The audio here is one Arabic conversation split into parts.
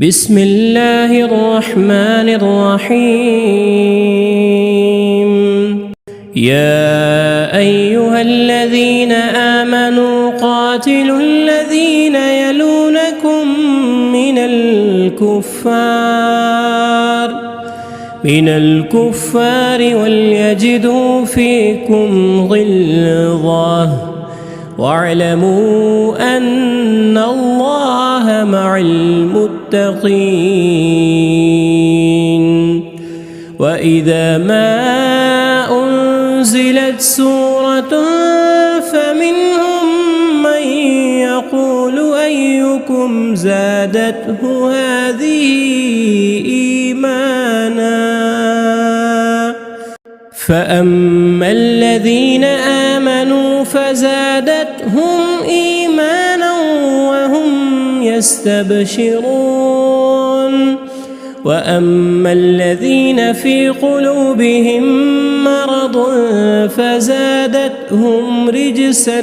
بسم الله الرحمن الرحيم. يا أيها الذين آمنوا قاتلوا الذين يلونكم من الكفار وليجدوا فيكم غلظة واعلموا أن الله مع المتقين. وإذا ما أنزلت سورة فمنهم من يقول أيكم زادته هذه إيمانا فأما الذين آمنوا فزادتهم إيمانا وهم يستبشرون. وأما الذين في قلوبهم مرض فزادتهم رجسا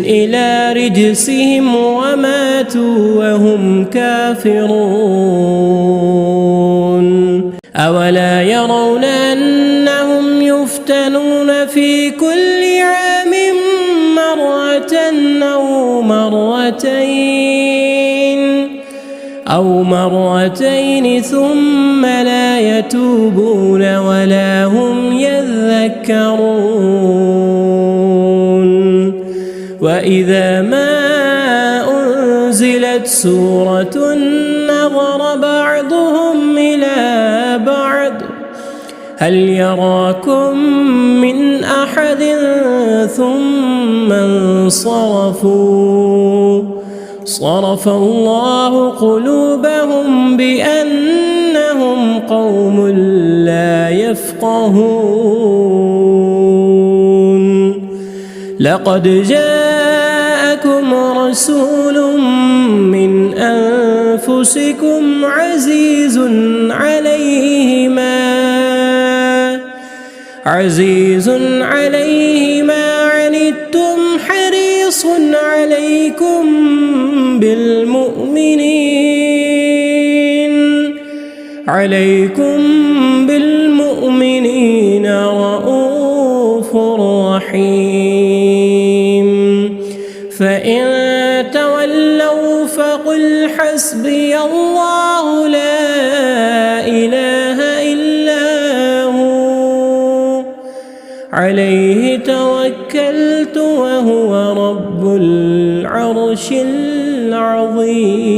إلى رجسهم وماتوا وهم كافرون. أولا يرون أنهم يفتنون في كل عام مرة أو مرتين ثم لا يتوبون ولا هم يذكرون. وإذا ما أنزلت سورة نظر بعضهم إلى بعض هل يراكم من أحد ثم انصرفوا صرف الله قلوبهم بأنهم قوم لا يفقهون. لقد جاءكم رسول من أنفسكم عزيز عليه ما عنتم حريص عليكم بالمؤمنين رؤوف رحيم. فإن تولوا فقل حسبي الله لا إله إلا هو عليه توكلت وهو رب العرش العظيم.